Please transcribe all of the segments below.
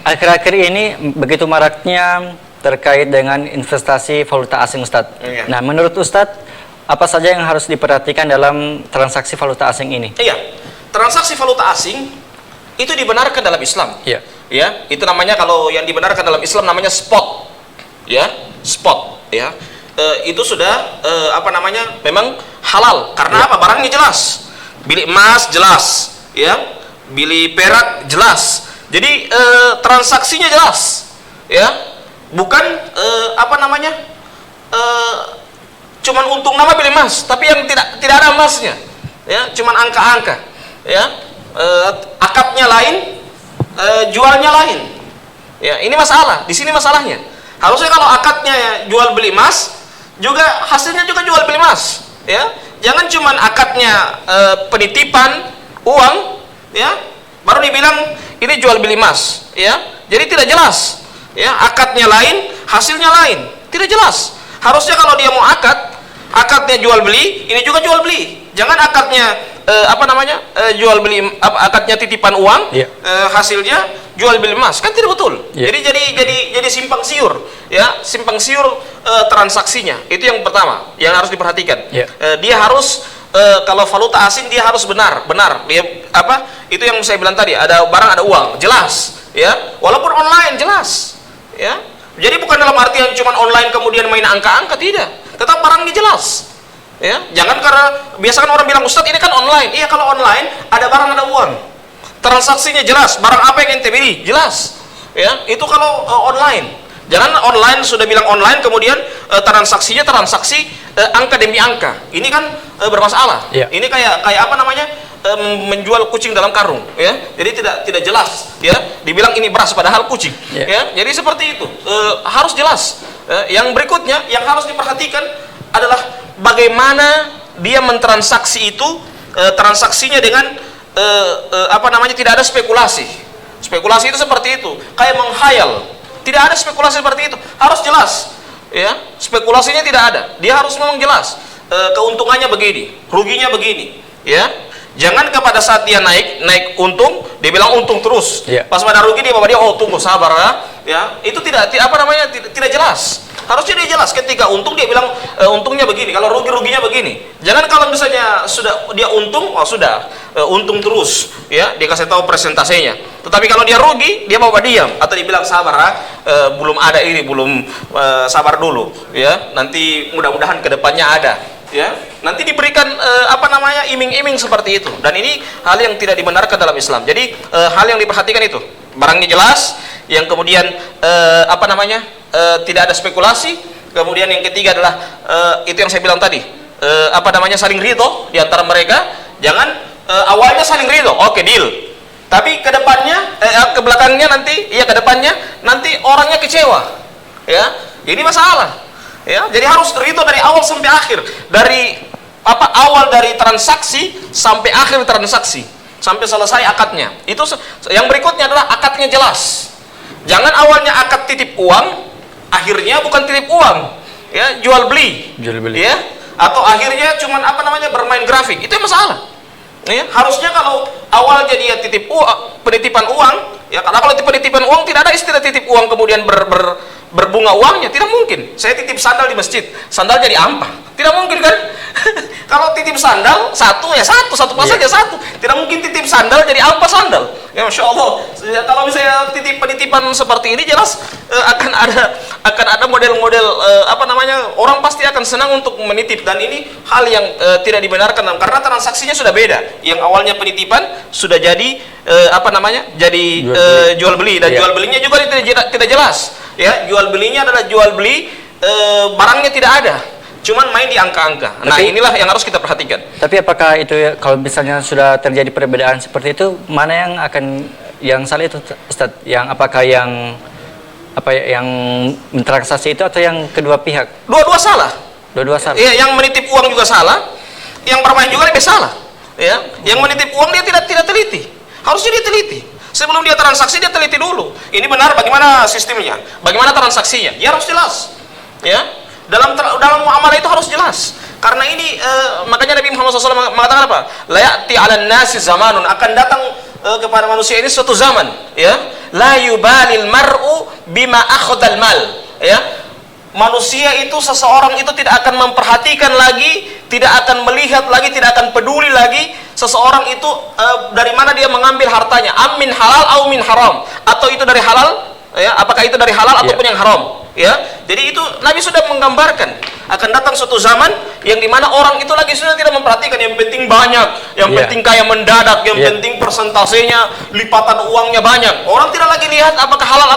Akhir-akhir ini begitu maraknya terkait dengan investasi valuta asing, Ustadz. Iya. Nah, menurut Ustadz, apa saja yang harus diperhatikan dalam transaksi valuta asing ini? Iya, transaksi valuta asing itu dibenarkan dalam Islam. Iya. Ya, itu namanya, kalau yang dibenarkan dalam Islam namanya spot. Ya, spot. Ya, itu sudah memang halal. Karena apa? Barangnya jelas. Beli emas jelas. Ya, beli perak jelas. Jadi transaksinya jelas, ya, bukan cuman untung nama beli emas, tapi yang tidak ada emasnya, ya, cuman angka-angka, ya, akadnya lain, jualnya lain, ya, ini masalah. Di sini masalahnya. Harusnya kalau akadnya jual beli emas, juga hasilnya juga jual beli emas, ya, jangan cuman akadnya penitipan uang, ya, baru dibilang ini jual beli emas, ya. Jadi tidak jelas, ya, akadnya lain, hasilnya lain, tidak jelas. Harusnya kalau dia mau akadnya jual beli, ini juga jual beli. Jangan akadnya jual beli, akadnya titipan uang, yeah, hasilnya jual beli emas, kan tidak betul. Yeah. Jadi simpang siur, ya, simpang siur transaksinya. Itu yang pertama yang harus diperhatikan. Yeah. Dia harus kalau valuta asing dia harus benar. Dia itu yang saya bilang tadi, ada barang ada uang, jelas, ya. Walaupun online jelas, ya. Jadi bukan dalam artian cuma online kemudian main angka-angka, tidak. Tetap barangnya jelas. Ya, jangan karena biasa kan orang bilang, Ustadz ini kan online. Iya, kalau online ada barang ada uang. Transaksinya jelas, barang apa yang ente beli, jelas. Ya, itu kalau online. Jangan online sudah bilang online kemudian transaksinya transaksi angka demi angka. Ini kan bermasalah. Yeah. Ini kayak menjual kucing dalam karung, ya. Jadi tidak jelas, ya. Dibilang ini beras padahal kucing, yeah, ya. Jadi seperti itu. Harus jelas. Yang berikutnya yang harus diperhatikan adalah bagaimana dia mentransaksi itu, transaksinya dengan tidak ada spekulasi. Spekulasi itu seperti itu, kayak menghayal. Tidak ada spekulasi seperti itu. Harus jelas, ya. Spekulasinya tidak ada. Dia harus memang jelas. Keuntungannya begini, ruginya begini, ya. Jangan kepada saat dia naik untung, dia bilang untung terus. Yeah. Pas pada rugi dia tunggu sabar, ya. Itu tidak jelas. Harusnya dia jelas. Ketika untung dia bilang untungnya begini, kalau ruginya begini. Jangan kalau misalnya sudah dia untung, untung terus, ya, dia kasih tahu presentasenya. Tetapi kalau dia rugi, dia diam atau dibilang sabar, belum ada ini, belum sabar dulu, ya. Nanti mudah-mudahan kedepannya ada, ya. Nanti diberikan iming-iming seperti itu. Dan ini hal yang tidak dibenarkan dalam Islam. Jadi hal yang diperhatikan itu, barangnya jelas, yang kemudian tidak ada spekulasi. Kemudian yang ketiga adalah itu yang saya bilang tadi, saling ridho di antara mereka. Jangan awalnya saling ridho, oke, deal. Tapi kedepannya, ke belakangnya nanti orangnya kecewa, ya. Ini masalah, ya. Jadi harus ridho dari awal sampai akhir, dari awal dari transaksi sampai akhir transaksi, sampai selesai akadnya. Itu yang berikutnya adalah akadnya jelas. Jangan awalnya akad titip uang, akhirnya bukan titip uang, ya, jual beli, ya, atau akhirnya cuman bermain grafik. Itu yang masalah, ya. Harusnya kalau awalnya dia titip uang, penitipan uang, ya, karena kalau penitipan uang tidak ada istilah titip uang kemudian berbunga uangnya, tidak mungkin. Saya titip sandal di masjid, sandal jadi ampa, tidak mungkin kan? Kalau titip sandal satu pas saja satu, tidak mungkin titip sandal jadi ampa sandal. Ya, Masya Allah. Kalau misalnya penitipan seperti ini, jelas akan ada model-model orang pasti akan senang untuk menitip, dan ini hal yang tidak dibenarkan karena transaksinya sudah beda. Yang awalnya penitipan sudah jadi jual beli, dan jual belinya juga tidak jelas, ya. Jual belinya adalah jual beli barangnya tidak ada, cuman main di angka-angka. Nah, inilah yang harus kita perhatikan. Tapi apakah itu, kalau misalnya sudah terjadi perbedaan seperti itu, mana yang salah itu, Ustadz? Apakah yang mentransaksi itu atau yang kedua pihak? Dua-dua salah. Dua-dua salah. Iya, yang menitip uang juga salah, yang bermain juga lebih salah. Ya, yang menitip uang dia tidak teliti. Harusnya dia teliti. Sebelum dia transaksi dia teliti dulu. Ini benar bagaimana sistemnya? Bagaimana transaksinya? Dia harus jelas. Ya. Dalam muamalah itu harus jelas. Karena ini makanya Nabi Muhammad SAW mengatakan apa? La ya'ti 'alan nasi zamanun, akan datang kepada manusia ini suatu zaman, ya. La yubalil mar'u bima akhadal mal, ya. Manusia itu, seseorang itu tidak akan memperhatikan lagi, tidak akan melihat lagi, tidak akan peduli lagi seseorang itu dari mana dia mengambil hartanya, amin halal atau min haram, atau itu dari halal, ya, apakah itu dari halal ataupun yang haram, ya. Jadi itu Nabi sudah menggambarkan akan datang suatu zaman yang dimana orang itu lagi sudah tidak memperhatikan, yang penting banyak, yang penting kaya mendadak, yang penting persentasenya, lipatan uangnya banyak. Orang tidak lagi lihat apakah halal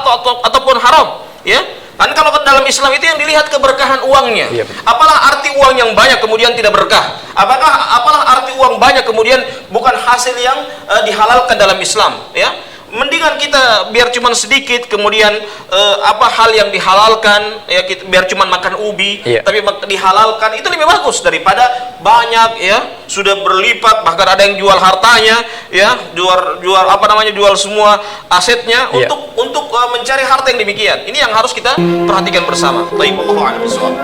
ataupun haram, ya. Kan kalau dalam Islam itu yang dilihat keberkahan uangnya. Apalah arti uang yang banyak kemudian tidak berkah? Apalah arti uang banyak kemudian bukan hasil yang dihalalkan dalam Islam, ya? Mendingan kita biar cuman sedikit kemudian apa hal yang dihalalkan, ya, biar cuman makan ubi tapi dihalalkan, itu lebih bagus daripada banyak, ya, sudah berlipat, bahkan ada yang jual hartanya, ya, jual apa namanya, jual semua asetnya untuk mencari harta yang demikian. Ini yang harus kita perhatikan bersama. Baik, Allahu a'lam bishawab.